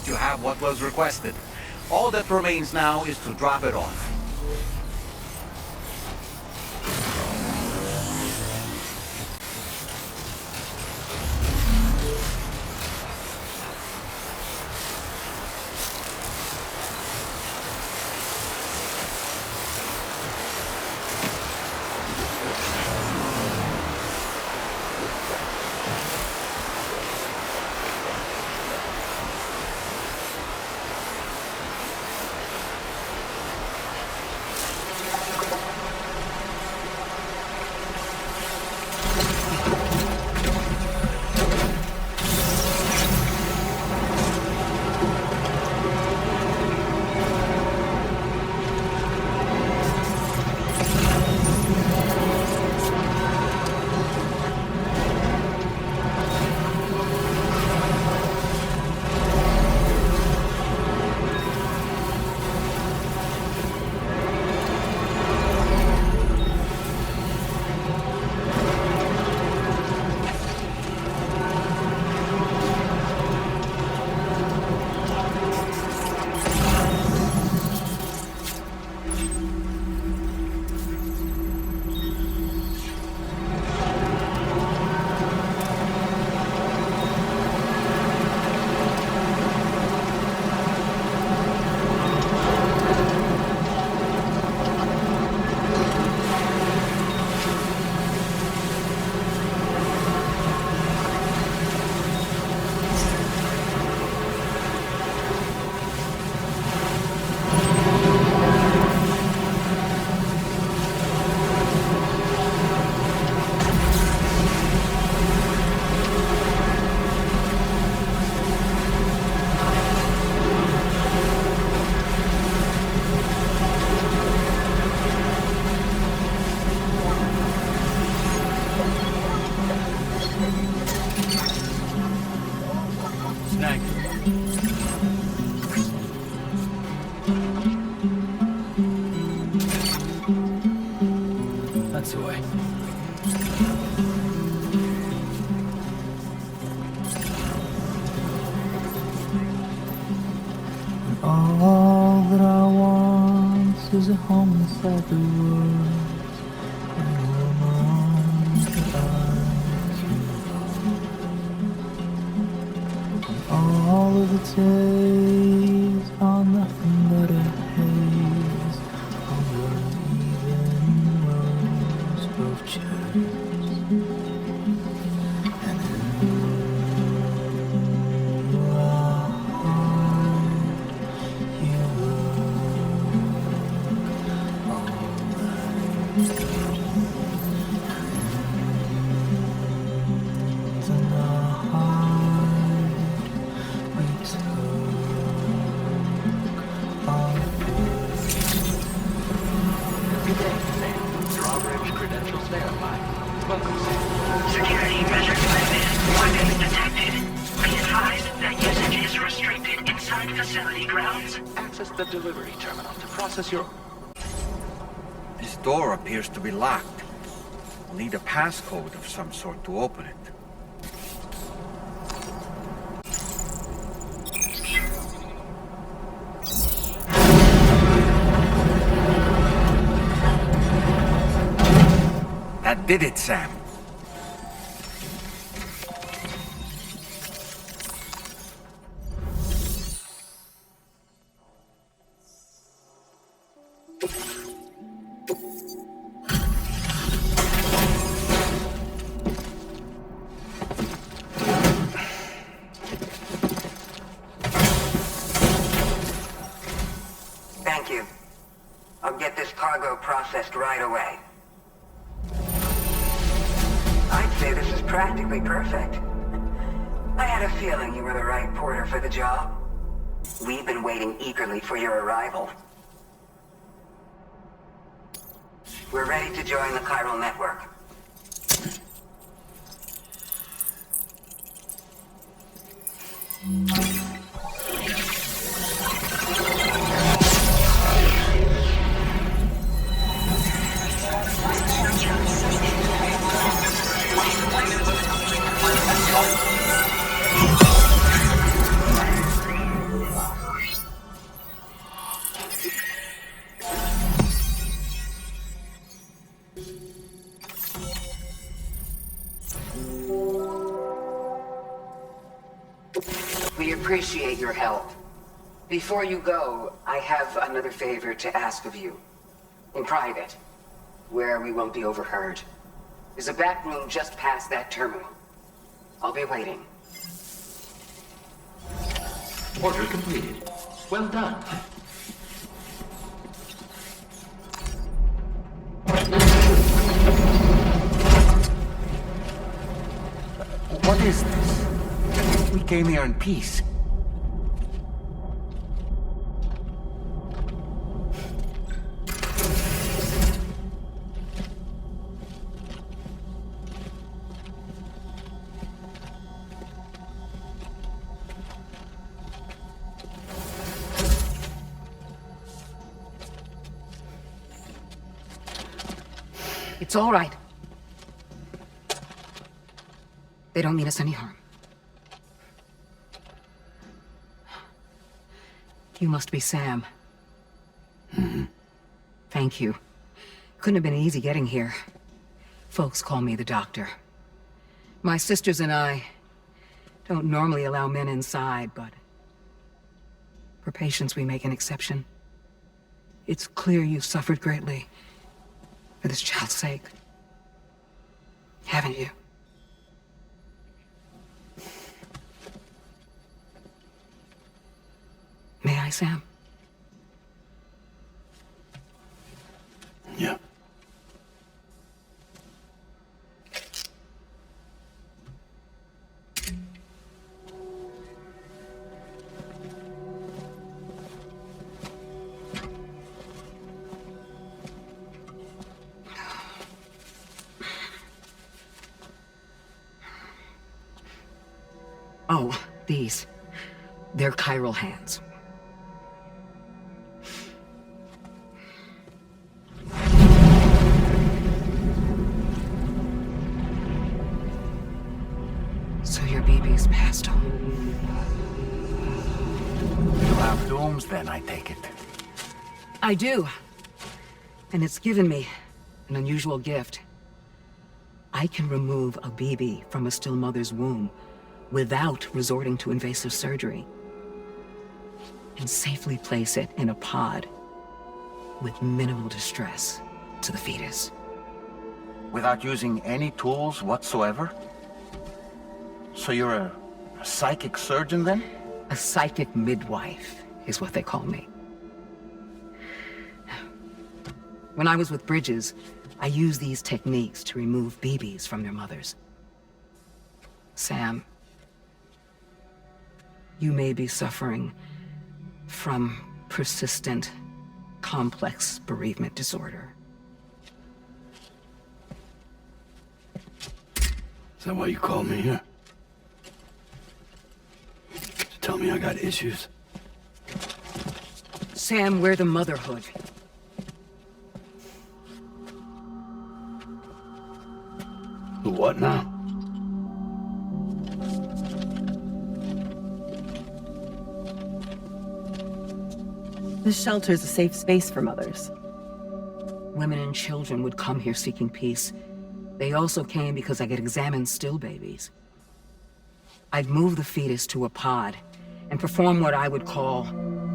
Like you have what was requested. All that remains now is to drop it off. Thank you. That's the way. All that I want is a home inside the world, and a woman that I can love. And all of the days are nothing but a haze over even rows of chairs. And in your heart, you look alright. In the heart we took our Good day, Sam. Drawbridge credentials verified. Welcome, Sam. Security measures lifted. Weapons detected. Be advised that usage is restricted inside facility grounds. Access the delivery terminal to process your... This door appears to be locked. We'll need a passcode of some sort to open it. That did it, Sam. Thank you. I'll get this cargo processed right away. I'd say this is practically perfect. I had a feeling you were the right porter for the job. We've been waiting eagerly for your arrival. We're ready to join the chiral network. We appreciate your help. Before you go, I have another favor to ask of you. In private, where we won't be overheard. There's a back room just past that terminal. I'll be waiting. Order completed. Well done. What is this? We came here in peace. It's all right. They don't mean us any harm. You must be Sam. Thank you. Couldn't have been easy getting here. Folks call me the doctor. My sisters and I don't normally allow men inside, but for patients we make an exception. It's clear you've suffered greatly for this child's sake. Haven't you? May I, Sam? Yeah. Oh, these. They're chiral hands. So your baby's passed on. You have dooms then, I take it. I do. And it's given me an unusual gift. I can remove a baby from a still mother's womb without resorting to invasive surgery, and safely place it in a pod with minimal distress to the fetus. Without using any tools whatsoever? So you're a psychic surgeon then? A psychic midwife is what they call me. When I was with Bridges, I used these techniques to remove babies from their mothers. Sam, you may be suffering from persistent, complex bereavement disorder. Is that why you called me here? To tell me I got issues? Sam, we're the motherhood. The what now? This shelter's a safe space for mothers. Women and children would come here seeking peace. They also came because I could examine still babies. I'd move the fetus to a pod and perform what I would call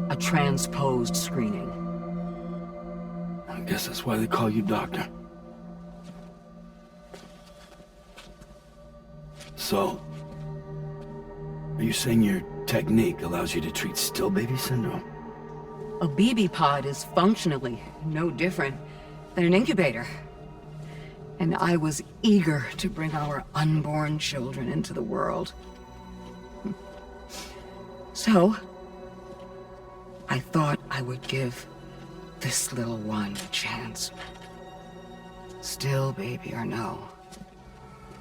a transposed screening. I guess that's why they call you doctor. So, are you saying your technique allows you to treat still baby syndrome? A BB pod is functionally no different than an incubator. And I was eager to bring our unborn children into the world. So, I thought I would give this little one a chance. Still baby or no,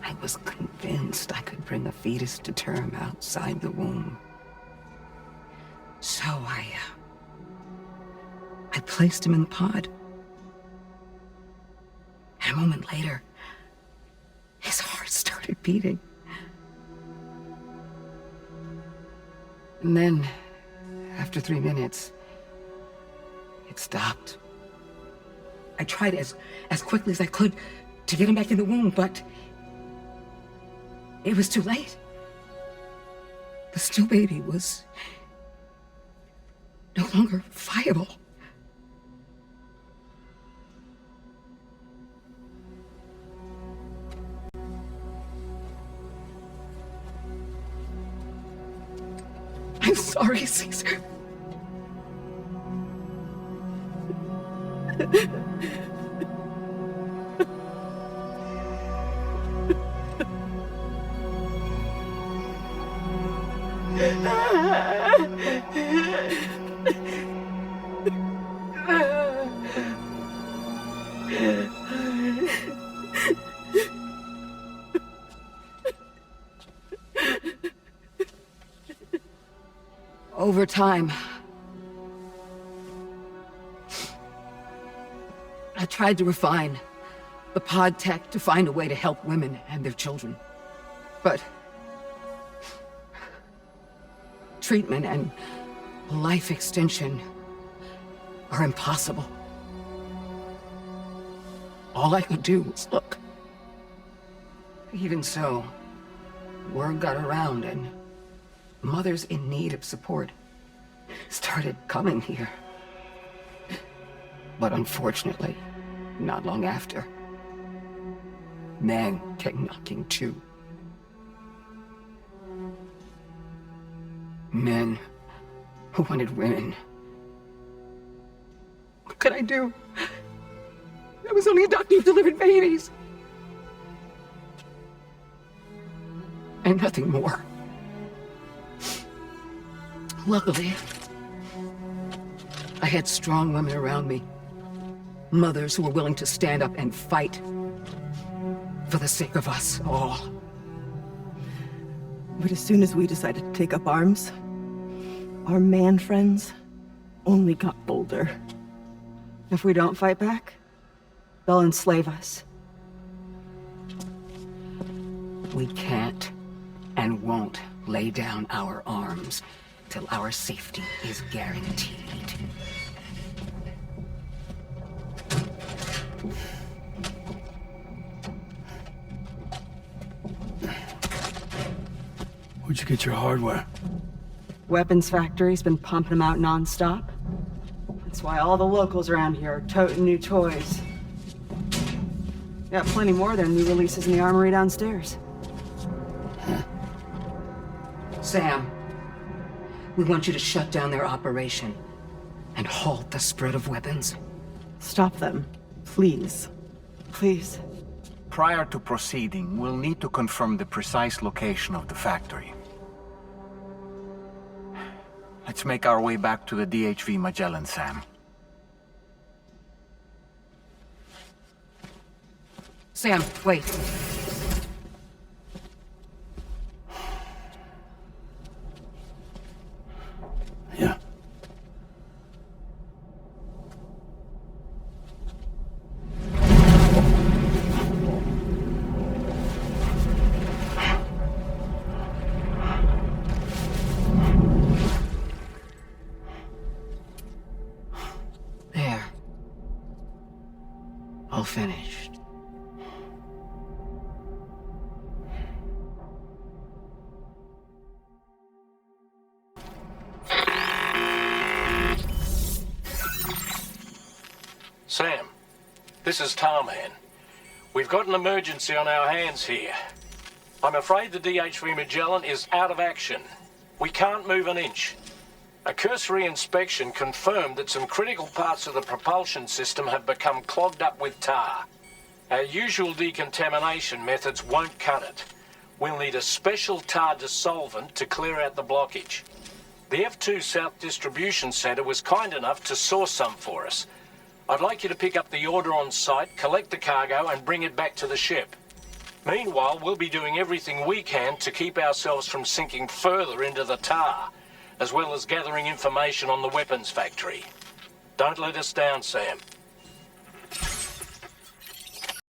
I was convinced I could bring a fetus to term outside the womb. So I placed him in the pod. And a moment later, his heart started beating. And then, after 3 minutes, it stopped. I tried as quickly as I could to get him back in the womb, but it was too late. The still baby was no longer viable. I'm sorry, Caesar. Over time, I tried to refine the pod tech to find a way to help women and their children. But treatment and life extension are impossible. All I could do was look. Even so, word got around and mothers in need of support started coming here. But unfortunately, not long after, men came knocking too. Men who wanted women. What could I do? I was only a doctor who delivered babies. And nothing more. Luckily, I had strong women around me. Mothers who were willing to stand up and fight for the sake of us all. But as soon as we decided to take up arms, Our man friends only got bolder. If we don't fight back, they'll enslave us. We can't and won't lay down our arms till our safety is guaranteed. Where'd you get your hardware? Weapons factory's been pumping them out non-stop. That's why all the locals around here are toting new toys. Got plenty more than new releases in the armory downstairs. Sam, we want you to shut down their operation and halt the spread of weapons. Stop them, please. Please. Prior to proceeding, we'll need to confirm the precise location of the factory. Let's make our way back to the DHV Magellan, Sam. Sam, wait. Yeah. There. All finished. Sam, this is Tarman. We've got an emergency on our hands here. I'm afraid the DHV Magellan is out of action. We can't move an inch. A cursory inspection confirmed that some critical parts of the propulsion system have become clogged up with tar. Our usual decontamination methods won't cut it. We'll need a special tar dissolvent to clear out the blockage. The F2 South Distribution Center was kind enough to source some for us. I'd like you to pick up the order on site, collect the cargo, and bring it back to the ship. Meanwhile, we'll be doing everything we can to keep ourselves from sinking further into the tar, as well as gathering information on the weapons factory. Don't let us down, Sam.